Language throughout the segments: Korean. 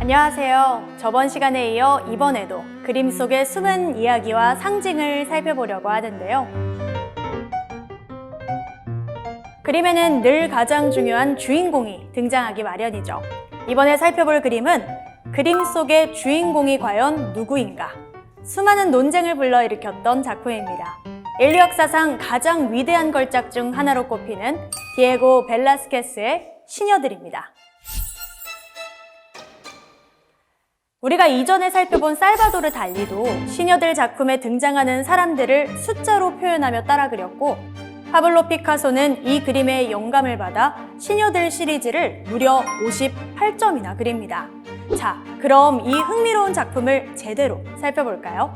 안녕하세요. 저번 시간에 이어 이번에도 그림 속의 숨은 이야기와 상징을 살펴보려고 하는데요. 그림에는 늘 가장 중요한 주인공이 등장하기 마련이죠. 이번에 살펴볼 그림은 그림 속의 주인공이 과연 누구인가? 수많은 논쟁을 불러일으켰던 작품입니다. 인류 역사상 가장 위대한 걸작 중 하나로 꼽히는 디에고 벨라스케스의 시녀들입니다. 우리가 이전에 살펴본 살바도르 달리도 시녀들 작품에 등장하는 사람들을 숫자로 표현하며 따라 그렸고, 파블로 피카소는 이 그림의 영감을 받아 시녀들 시리즈를 무려 58점이나 그립니다. 자, 그럼 이 흥미로운 작품을 제대로 살펴볼까요?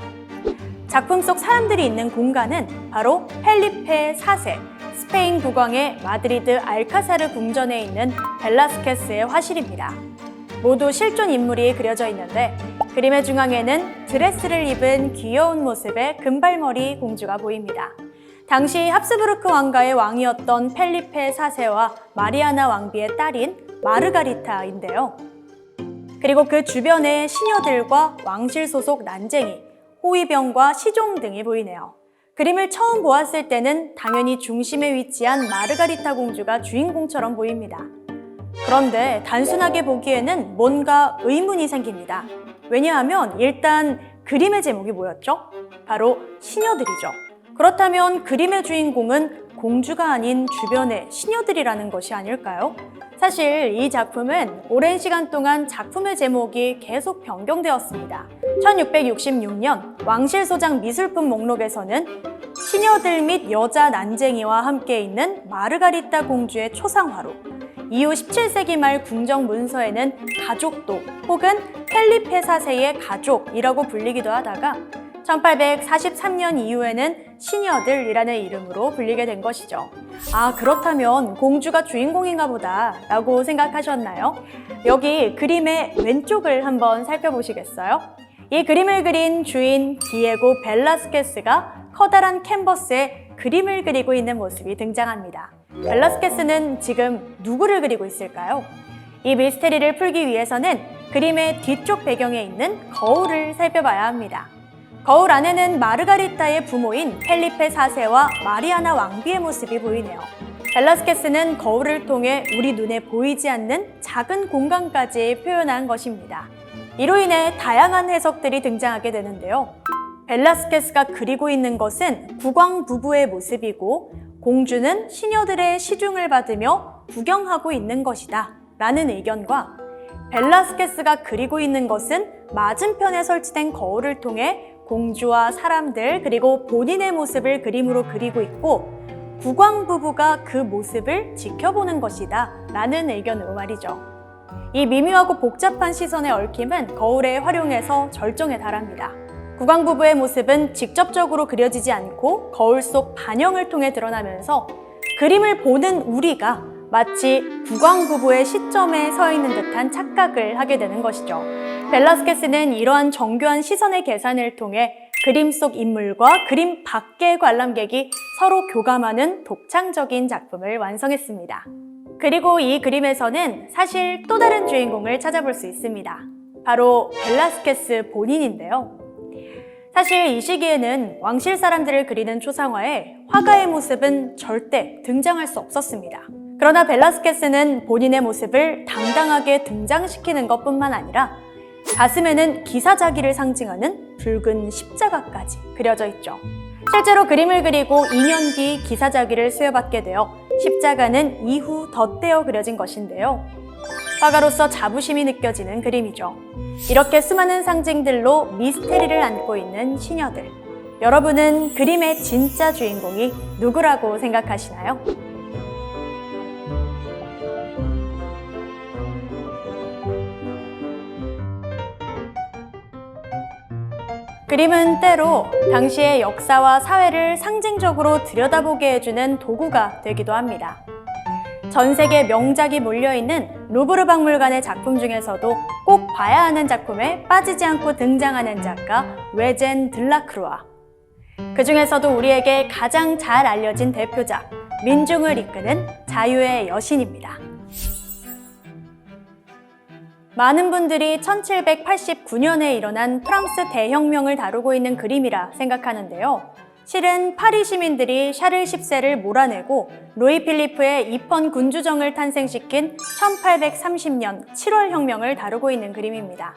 작품 속 사람들이 있는 공간은 바로 펠리페 4세, 스페인 국왕의 마드리드 알카사르 궁전에 있는 벨라스케스의 화실입니다. 모두 실존 인물이 그려져 있는데, 그림의 중앙에는 드레스를 입은 귀여운 모습의 금발머리 공주가 보입니다. 당시 합스부르크 왕가의 왕이었던 펠리페 4세와 마리아나 왕비의 딸인 마르가리타인데요. 그리고 그 주변에 시녀들과 왕실 소속 난쟁이, 호위병과 시종 등이 보이네요. 그림을 처음 보았을 때는 당연히 중심에 위치한 마르가리타 공주가 주인공처럼 보입니다. 그런데 단순하게 보기에는 뭔가 의문이 생깁니다. 왜냐하면 일단 그림의 제목이 뭐였죠? 바로 시녀들이죠. 그렇다면 그림의 주인공은 공주가 아닌 주변의 시녀들이라는 것이 아닐까요? 사실 이 작품은 오랜 시간 동안 작품의 제목이 계속 변경되었습니다. 1666년 왕실소장 미술품 목록에서는 시녀들 및 여자 난쟁이와 함께 있는 마르가리타 공주의 초상화로, 이후 17세기 말 궁정 문서에는 가족도 혹은 펠리페 4세의 가족이라고 불리기도 하다가 1843년 이후에는 시녀들이라는 이름으로 불리게 된 것이죠. 아, 그렇다면 공주가 주인공인가 보다 라고 생각하셨나요? 여기 그림의 왼쪽을 한번 살펴보시겠어요? 이 그림을 그린 주인 디에고 벨라스케스가 커다란 캔버스에 그림을 그리고 있는 모습이 등장합니다. 벨라스케스는 지금 누구를 그리고 있을까요? 이 미스테리를 풀기 위해서는 그림의 뒤쪽 배경에 있는 거울을 살펴봐야 합니다. 거울 안에는 마르가리타의 부모인 펠리페 4세와 마리아나 왕비의 모습이 보이네요. 벨라스케스는 거울을 통해 우리 눈에 보이지 않는 작은 공간까지 표현한 것입니다. 이로 인해 다양한 해석들이 등장하게 되는데요. 벨라스케스가 그리고 있는 것은 국왕 부부의 모습이고, 공주는 시녀들의 시중을 받으며 구경하고 있는 것이다 라는 의견과, 벨라스케스가 그리고 있는 것은 맞은편에 설치된 거울을 통해 공주와 사람들 그리고 본인의 모습을 그림으로 그리고 있고, 국왕 부부가 그 모습을 지켜보는 것이다 라는 의견으로 말이죠. 이 미묘하고 복잡한 시선의 얽힘은 거울에 활용해서 절정에 달합니다. 국왕 부부의 모습은 직접적으로 그려지지 않고 거울 속 반영을 통해 드러나면서 그림을 보는 우리가 마치 국왕 부부의 시점에 서 있는 듯한 착각을 하게 되는 것이죠. 벨라스케스는 이러한 정교한 시선의 계산을 통해 그림 속 인물과 그림 밖의 관람객이 서로 교감하는 독창적인 작품을 완성했습니다. 그리고 이 그림에서는 사실 또 다른 주인공을 찾아볼 수 있습니다. 바로 벨라스케스 본인인데요. 사실 이 시기에는 왕실 사람들을 그리는 초상화에 화가의 모습은 절대 등장할 수 없었습니다. 그러나 벨라스케스는 본인의 모습을 당당하게 등장시키는 것뿐만 아니라 가슴에는 기사자기를 상징하는 붉은 십자가까지 그려져 있죠. 실제로 그림을 그리고 2년 뒤 기사자기를 수여받게 되어 십자가는 이후 덧대어 그려진 것인데요. 화가로서 자부심이 느껴지는 그림이죠. 이렇게 수많은 상징들로 미스테리를 안고 있는 시녀들. 여러분은 그림의 진짜 주인공이 누구라고 생각하시나요? 그림은 때로 당시의 역사와 사회를 상징적으로 들여다보게 해주는 도구가 되기도 합니다. 전 세계 명작이 몰려있는 루브르 박물관의 작품 중에서도 꼭 봐야 하는 작품에 빠지지 않고 등장하는 작가 외젠 들라크루아. 그 중에서도 우리에게 가장 잘 알려진 대표작, 민중을 이끄는 자유의 여신입니다. 많은 분들이 1789년에 일어난 프랑스 대혁명을 다루고 있는 그림이라 생각하는데요. 실은 파리 시민들이 샤를 10세를 몰아내고 루이 필리프의 입헌 군주정을 탄생시킨 1830년 7월 혁명을 다루고 있는 그림입니다.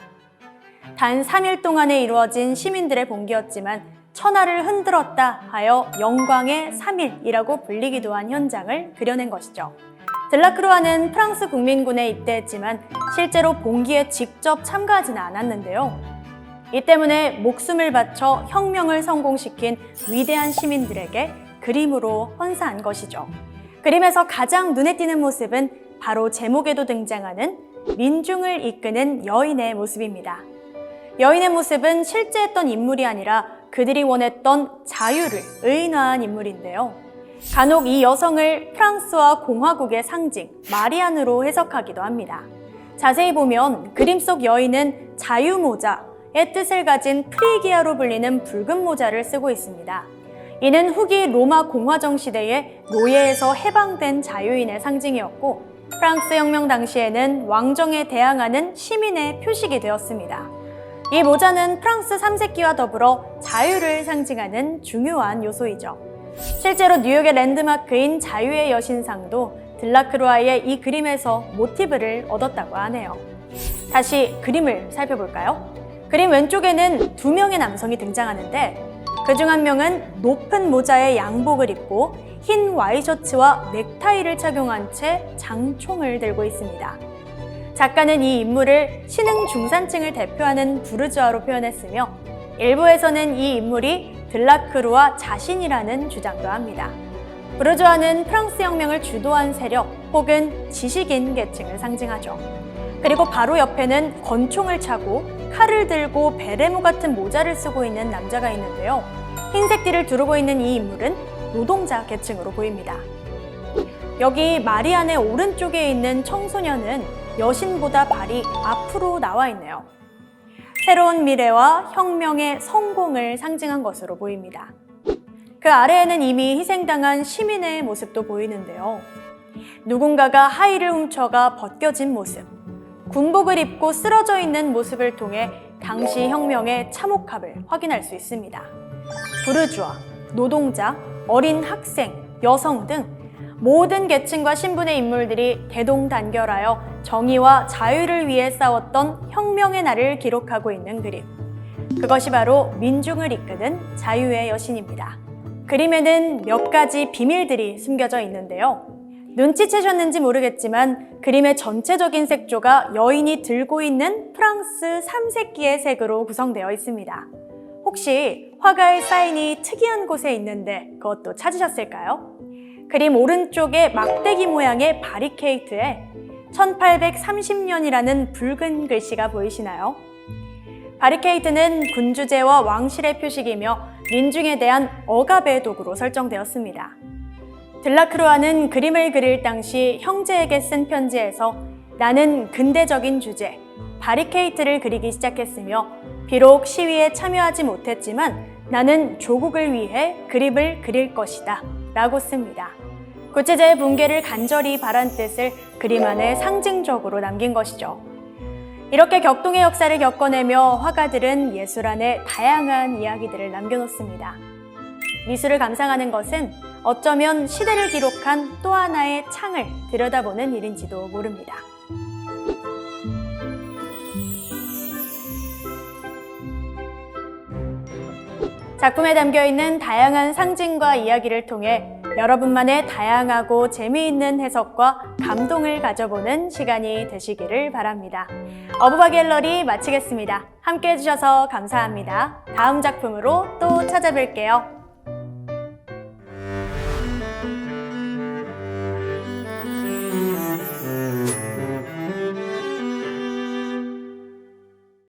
단 3일 동안에 이루어진 시민들의 봉기였지만 천하를 흔들었다 하여 영광의 3일이라고 불리기도 한 현장을 그려낸 것이죠. 들라크루아는 프랑스 국민군에 입대했지만 실제로 봉기에 직접 참가하지는 않았는데요. 이 때문에 목숨을 바쳐 혁명을 성공시킨 위대한 시민들에게 그림으로 헌사한 것이죠. 그림에서 가장 눈에 띄는 모습은 바로 제목에도 등장하는 민중을 이끄는 여인의 모습입니다. 여인의 모습은 실제 했던 인물이 아니라 그들이 원했던 자유를 의인화한 인물인데요. 간혹 이 여성을 프랑스와 공화국의 상징, 마리안으로 해석하기도 합니다. 자세히 보면 그림 속 여인은 자유모자의 뜻을 가진 프리기아로 불리는 붉은 모자를 쓰고 있습니다. 이는 후기 로마 공화정 시대의 노예에서 해방된 자유인의 상징이었고 프랑스 혁명 당시에는 왕정에 대항하는 시민의 표식이 되었습니다. 이 모자는 프랑스 3세기와 더불어 자유를 상징하는 중요한 요소이죠. 실제로 뉴욕의 랜드마크인 자유의 여신상도 들라크루아의 이 그림에서 모티브를 얻었다고 하네요. 다시 그림을 살펴볼까요? 그림 왼쪽에는 2명의 남성이 등장하는데 그중 한 명은 높은 모자에 양복을 입고 흰 와이셔츠와 넥타이를 착용한 채 장총을 들고 있습니다. 작가는 이 인물을 신흥 중산층을 대표하는 부르주아로 표현했으며 일부에서는 이 인물이 들라크루아 자신이라는 주장도 합니다. 부르주아는 프랑스 혁명을 주도한 세력 혹은 지식인 계층을 상징하죠. 그리고 바로 옆에는 권총을 차고 칼을 들고 베레모 같은 모자를 쓰고 있는 남자가 있는데요. 흰색 띠를 두르고 있는 이 인물은 노동자 계층으로 보입니다. 여기 마리안의 오른쪽에 있는 청소년은 여신보다 발이 앞으로 나와 있네요. 새로운 미래와 혁명의 성공을 상징한 것으로 보입니다. 그 아래에는 이미 희생당한 시민의 모습도 보이는데요. 누군가가 하의를 훔쳐가 벗겨진 모습, 군복을 입고 쓰러져 있는 모습을 통해 당시 혁명의 참혹함을 확인할 수 있습니다. 부르주아, 노동자, 어린 학생, 여성 등 모든 계층과 신분의 인물들이 대동단결하여 정의와 자유를 위해 싸웠던 혁명의 날을 기록하고 있는 그림. 그것이 바로 민중을 이끄는 자유의 여신입니다. 그림에는 몇 가지 비밀들이 숨겨져 있는데요. 눈치채셨는지 모르겠지만 그림의 전체적인 색조가 여인이 들고 있는 프랑스 3세기의 색으로 구성되어 있습니다. 혹시 화가의 사인이 특이한 곳에 있는데 그것도 찾으셨을까요? 그림 오른쪽에 막대기 모양의 바리케이트에 1830년이라는 붉은 글씨가 보이시나요? 바리케이트는 군주제와 왕실의 표식이며 민중에 대한 억압의 도구로 설정되었습니다. 들라크루아는 그림을 그릴 당시 형제에게 쓴 편지에서 나는 근대적인 주제, 바리케이트를 그리기 시작했으며 비록 시위에 참여하지 못했지만 나는 조국을 위해 그림을 그릴 것이다 라고 씁니다. 구체자의 붕괴를 간절히 바란 뜻을 그림 안에 상징적으로 남긴 것이죠. 이렇게 격동의 역사를 겪어내며 화가들은 예술 안에 다양한 이야기들을 남겨놓습니다. 미술을 감상하는 것은 어쩌면 시대를 기록한 또 하나의 창을 들여다보는 일인지도 모릅니다. 작품에 담겨있는 다양한 상징과 이야기를 통해 여러분만의 다양하고 재미있는 해석과 감동을 가져보는 시간이 되시기를 바랍니다. 어부바 갤러리 마치겠습니다. 함께 해주셔서 감사합니다. 다음 작품으로 또 찾아뵐게요.